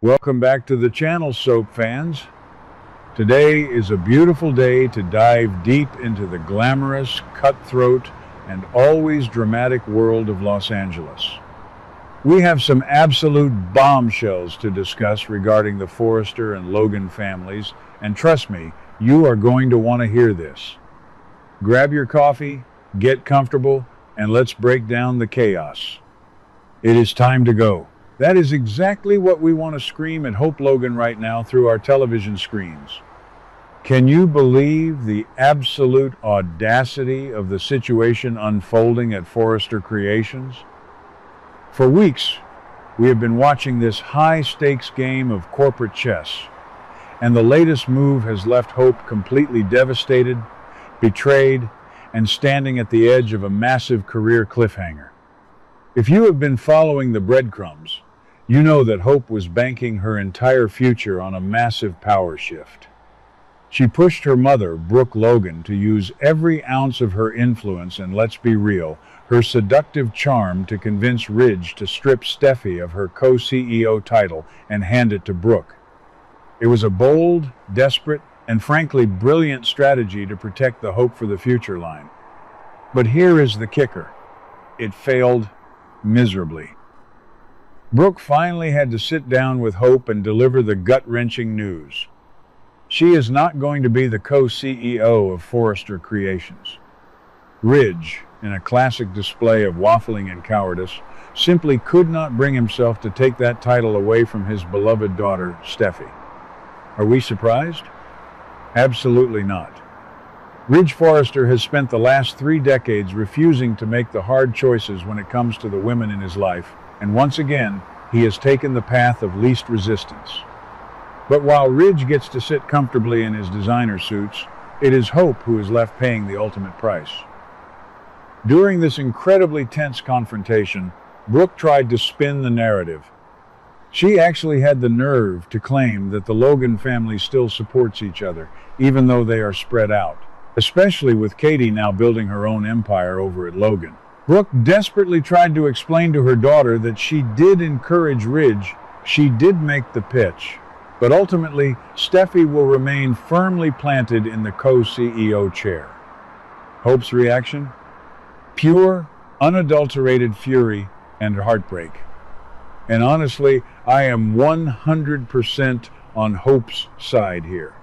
Welcome back to the channel, soap fans. Today is a beautiful day to dive deep into the glamorous, cutthroat, and always dramatic world of Los Angeles. We have some absolute bombshells to discuss regarding the Forrester and Logan families, and trust me, you are going to want to hear this. Grab your coffee, get comfortable, and let's break down the chaos. It is time to go. That is exactly what we want to scream at Hope Logan right now through our television screens. Can you believe the absolute audacity of the situation unfolding at Forrester Creations? For weeks, we have been watching this high-stakes game of corporate chess, and the latest move has left Hope completely devastated, betrayed, and standing at the edge of a massive career cliffhanger. If you have been following the breadcrumbs, you know that Hope was banking her entire future on a massive power shift. She pushed her mother, Brooke Logan, to use every ounce of her influence and, let's be real, her seductive charm to convince Ridge to strip Steffy of her co-CEO title and hand it to Brooke. It was a bold, desperate, and frankly brilliant strategy to protect the Hope for the Future line. But here is the kicker. It failed miserably. Brooke finally had to sit down with Hope and deliver the gut-wrenching news. She is not going to be the co-CEO of Forrester Creations. Ridge, in a classic display of waffling and cowardice, simply could not bring himself to take that title away from his beloved daughter, Steffy. Are we surprised? Absolutely not. Ridge Forrester has spent the last 3 decades refusing to make the hard choices when it comes to the women in his life, and once again, he has taken the path of least resistance. But while Ridge gets to sit comfortably in his designer suits, it is Hope who is left paying the ultimate price. During this incredibly tense confrontation, Brooke tried to spin the narrative. She actually had the nerve to claim that the Logan family still supports each other, even though they are spread out, especially with Katie now building her own empire over at Logan. Brooke desperately tried to explain to her daughter that she did encourage Ridge, she did make the pitch, but ultimately, Steffy will remain firmly planted in the co-CEO chair. Hope's reaction? Pure, unadulterated fury and heartbreak. And honestly, I am 100% on Hope's side here.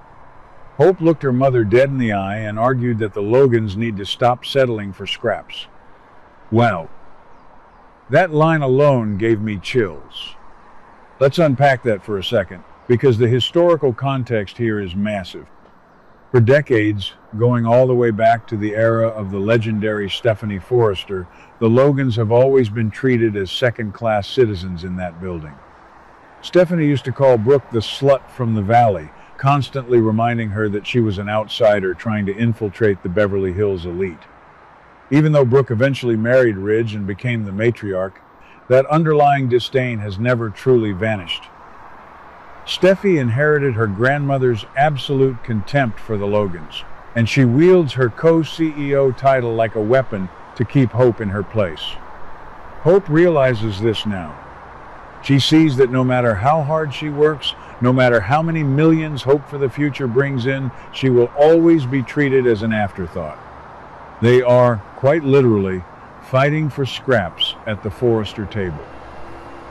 Hope looked her mother dead in the eye and argued that the Logans need to stop settling for scraps. Wow. That line alone gave me chills. Let's unpack that for a second, because the historical context here is massive. For decades, going all the way back to the era of the legendary Steffy Forrester, the Logans have always been treated as second-class citizens in that building. Steffy used to call Brooke the slut from the valley, constantly reminding her that she was an outsider trying to infiltrate the Beverly Hills elite. Even though Brooke eventually married Ridge and became the matriarch, that underlying disdain has never truly vanished. Steffy inherited her grandmother's absolute contempt for the Logans, and she wields her co-CEO title like a weapon to keep Hope in her place. Hope realizes this now. She sees that no matter how hard she works, no matter how many millions Hope for the Future brings in, she will always be treated as an afterthought. They are, quite literally, fighting for scraps at the Forrester table.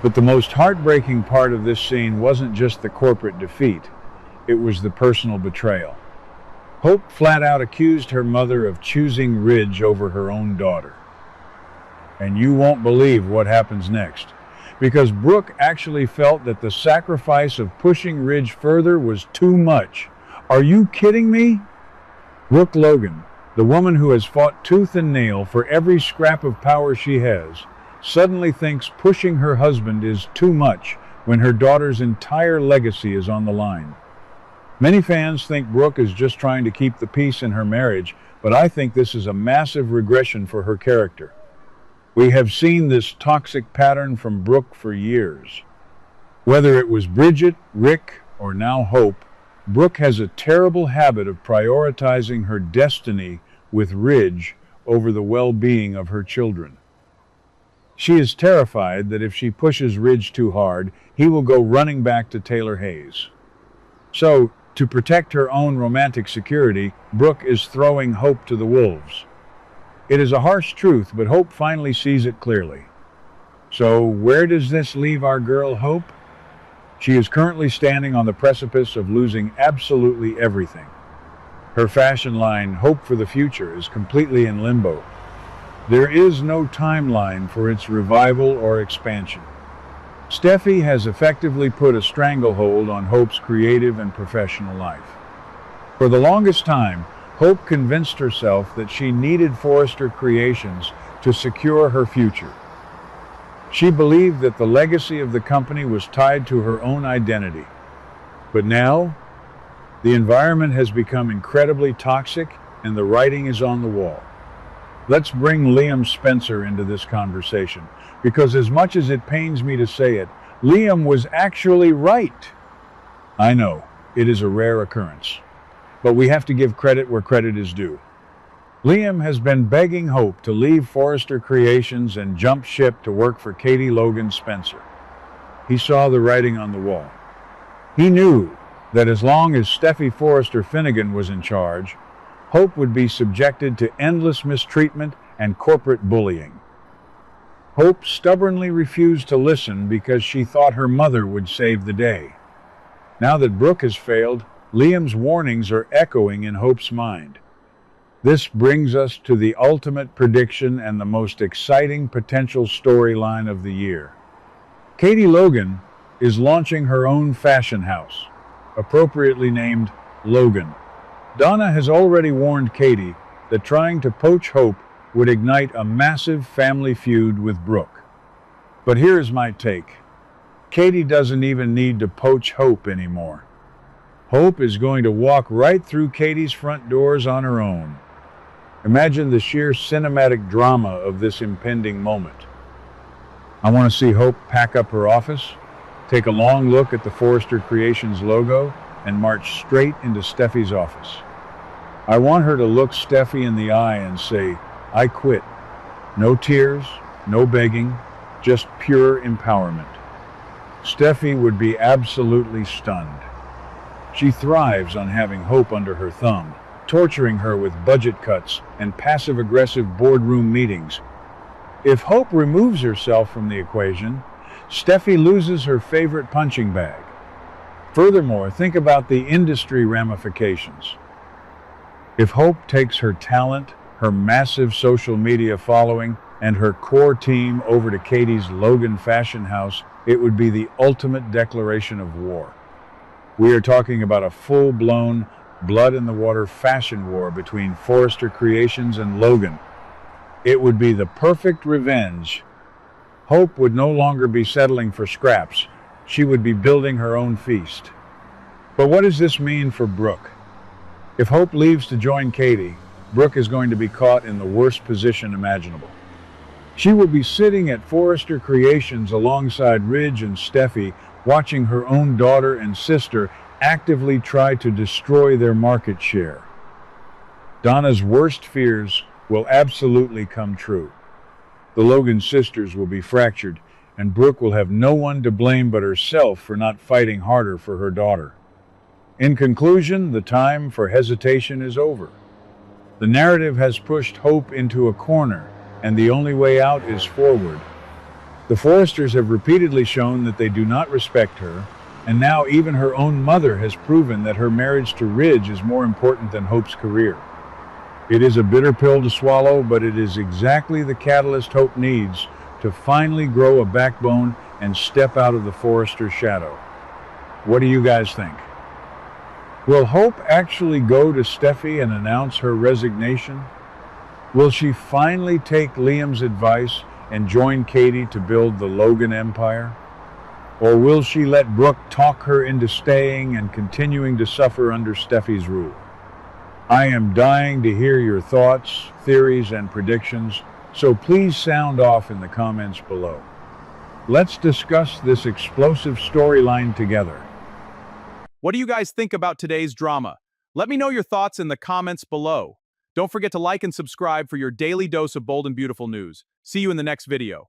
But the most heartbreaking part of this scene wasn't just the corporate defeat, it was the personal betrayal. Hope flat out accused her mother of choosing Ridge over her own daughter. And you won't believe what happens next, because Brooke actually felt that the sacrifice of pushing Ridge further was too much. Are you kidding me? Brooke Logan, the woman who has fought tooth and nail for every scrap of power she has, suddenly thinks pushing her husband is too much when her daughter's entire legacy is on the line. Many fans think Brooke is just trying to keep the peace in her marriage, but I think this is a massive regression for her character. We have seen this toxic pattern from Brooke for years. Whether it was Bridget, Rick, or now Hope, Brooke has a terrible habit of prioritizing her destiny with Ridge over the well-being of her children. She is terrified that if she pushes Ridge too hard, he will go running back to Taylor Hayes. So, to protect her own romantic security, Brooke is throwing Hope to the wolves. It is a harsh truth, but Hope finally sees it clearly. So, where does this leave our girl Hope? She is currently standing on the precipice of losing absolutely everything. Her fashion line, Hope for the Future, is completely in limbo. There is no timeline for its revival or expansion. Steffy has effectively put a stranglehold on Hope's creative and professional life. For the longest time, Hope convinced herself that she needed Forrester Creations to secure her future. She believed that the legacy of the company was tied to her own identity. But now, the environment has become incredibly toxic and the writing is on the wall. Let's bring Liam Spencer into this conversation, because as much as it pains me to say it, Liam was actually right. I know, it is a rare occurrence, but we have to give credit where credit is due. Liam has been begging Hope to leave Forrester Creations and jump ship to work for Logan Spencer. He saw the writing on the wall. He knew that as long as Steffy Forrester Finnegan was in charge, Hope would be subjected to endless mistreatment and corporate bullying. Hope stubbornly refused to listen because she thought her mother would save the day. Now that Brooke has failed, Liam's warnings are echoing in Hope's mind. This brings us to the ultimate prediction and the most exciting potential storyline of the year. Logan is launching her own fashion house, appropriately named Logan. Donna has already warned Katie that trying to poach Hope would ignite a massive family feud with Brooke. But here's my take. Katie doesn't even need to poach Hope anymore. Hope is going to walk right through Katie's front doors on her own. Imagine the sheer cinematic drama of this impending moment. I want to see Hope pack up her office, take a long look at the Forrester Creations logo, and march straight into Steffy's office. I want her to look Steffy in the eye and say, "I quit." No tears, no begging, just pure empowerment. Steffy would be absolutely stunned. She thrives on having Hope under her thumb, torturing her with budget cuts and passive-aggressive boardroom meetings. If Hope removes herself from the equation, Steffy loses her favorite punching bag. Furthermore, think about the industry ramifications. If Hope takes her talent, her massive social media following, and her core team over to Katie's Logan fashion house, it would be the ultimate declaration of war. We are talking about a full-blown, blood-in-the-water fashion war between Forrester Creations and Logan. It would be the perfect revenge. Hope would no longer be settling for scraps. She would be building her own feast. But what does this mean for Brooke? If Hope leaves to join Katie, Brooke is going to be caught in the worst position imaginable. She will be sitting at Forrester Creations alongside Ridge and Steffy, watching her own daughter and sister actively try to destroy their market share. Donna's worst fears will absolutely come true. The Logan sisters will be fractured, and Brooke will have no one to blame but herself for not fighting harder for her daughter. In conclusion, the time for hesitation is over. The narrative has pushed Hope into a corner, and the only way out is forward. The Forresters have repeatedly shown that they do not respect her, and now even her own mother has proven that her marriage to Ridge is more important than Hope's career. It is a bitter pill to swallow, but it is exactly the catalyst Hope needs to finally grow a backbone and step out of the Forrester shadow. What do you guys think? Will Hope actually go to Steffy and announce her resignation? Will she finally take Liam's advice and join Katie to build the Logan empire? Or will she let Brooke talk her into staying and continuing to suffer under Steffy's rule? I am dying to hear your thoughts, theories, and predictions, so please sound off in the comments below. Let's discuss this explosive storyline together. What do you guys think about today's drama? Let me know your thoughts in the comments below. Don't forget to like and subscribe for your daily dose of bold and beautiful news. See you in the next video.